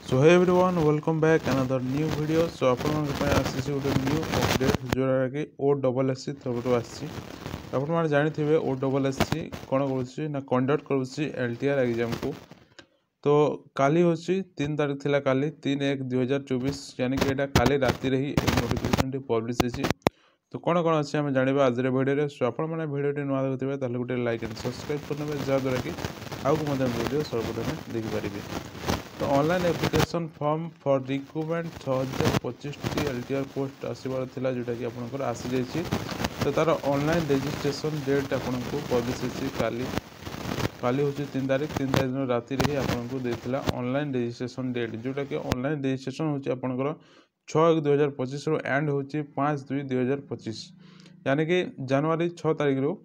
So hey everyone, welcome back another new video. So आपण आसी गोटे न्यू अपडेट जोरा कि OSSC तरफ आसी आपण मैंने जानी OSSC कौन कर कंडक्ट कर LTR एग्जाम को। तो काली हूँ 3 तारीख थिला काली 3/1/2024 यानी कि यहाँ काली राति ही नोटिफिकेशन पब्लिश होती। तो कौन कौन अच्छे आम जाना आज भिडियो। सो आप भिडियो नुआ देखुए गोटे लाइक एंड सब्सक्राइब करने जहाँद्वारा कि आगे भिडियो सर्वप्रथम देखिपारे। तो online application form for recruitment 6025 LTR post आसबार था जोटा कि आपंकर आसी जाइए। तो तार ऑनलाइन रजिस्ट्रेशन डेट आपको पब्लिश होती काली हूँ 3 तारीख दिन राति ही आपको देता ऑनलाइन रजिस्ट्रेशन डेट जोटा कि ऑनलाइन रजिस्ट्रेशन होची आपंकर 6/1/2025 एंड हो 5/2/2025 यानी कि जनवरी 6 तारीख रू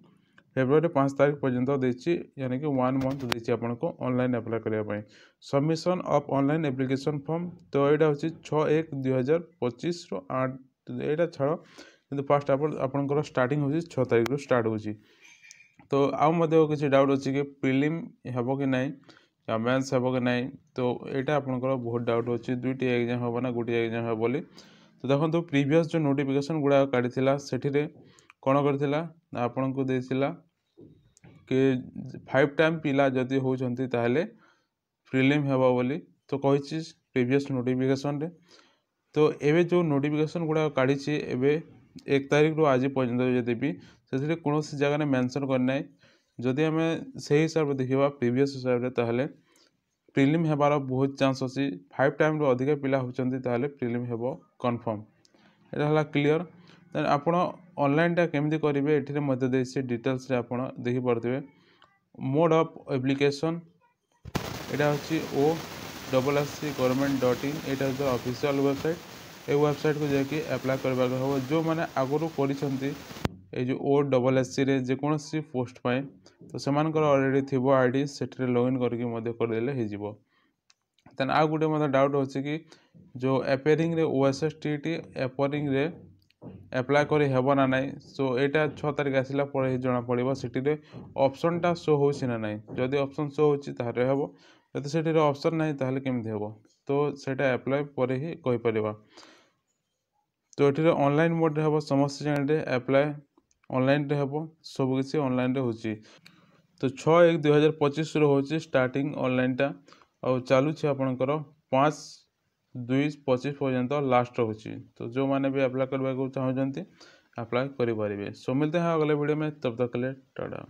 फेब्रुआरी 5 तारीख पर्यंत देती यानी कि 1 मंथ देती आपको ऑनलाइन अप्लाई करने। Submission of online application form तो यहाँ हूँ 6/1/2025 8 यहाँ छाड़ कि फास्ट आपंकर स्टार्टिंग हो 6 तारीख रू स्टार्ट हो। तो आउ किसी डाउट अच्छी कि प्रिलिम हम कि ना या मेन्स हम कि ना। तो यहाँ आपंकर बहुत डाउट अच्छी दुईटी एग्जाम हम ना गोटे एग्जाम हम बोली। तो देखो प्रीवियस जो नोटिफिकेशन गुड़ा काढ़ी से कौन करथिला आपन को देथिला कि 5 टाइम पिला जदि होचंती ताहले प्रिलिम हेबा बोली। तो कहिछि प्रीवियस नोटिफिकेशन रे। तो एबे जो नोटिफिकेशन गुड़ा काढ़ी एबे 1 तारीख रो आज पर्यंत जदि भी से कौन जगह ने मेंशन करना जदि आम से हिसाब से देखा प्रीवियस हिसाब से ताहले प्रिलिम हेबार बहुत चांस अच्छी 5 टाइम रो अधिक पिला होचंती ताहले प्रिलिम हेबो कन्फर्म। एटा हला क्लियर। देन आपण ऑनलाइन टा केमती करेंगे ये डिटेल्स रे आपण देखि पारथिबे। मोड ऑफ एप्लिकेशन एटा होची OSSC government.in एटा जो ऑफिशियल वेबसाइट ए वेबसाइट को जाके अप्लाई करबा हो जो माने आगुरु करिसंती ए जो OSSC रे जे कोनोसी पोस्ट पाए तो सेमानकर ऑलरेडी थिबो आईडी सेटरे लॉगिन करके मध्य कर देले हे जिवो। देन आ गुटे मतलब डाउट होची कि जो अपेयरिंग रे OSSTT अपेयरिंग रे अप्लाई करे हेबो ना नहीं। सो एटा 6 तारीख आसिला पर ही जना पड़िबो सिटी ऑप्शन टा शो होछि ना नहीं। जदि ऑप्शन शो होछि ताहले हेबो जदि सिटी ऑप्शन नहीं ताहले केमथि हेबो तो सेटा अप्लाई पर ही कहि परिबा। तो एठी ऑनलाइन मोड रे हेबो समस्त जने अप्लाई ऑनलाइन रे हेबो सब किछि ऑनलाइन रे होछि। तो 6/1/2025 रो होछि स्टार्टिंग ऑनलाइन टा और चालू छै आपनकर 5/2/25 पर्यंत लास्ट होछि। तो जो माने भी अप्लाई करबा को चाहउजंती अप्लाई करि परिबे। सो मिलते हैं अगले वीडियो में, तब तक के लिए टाटा।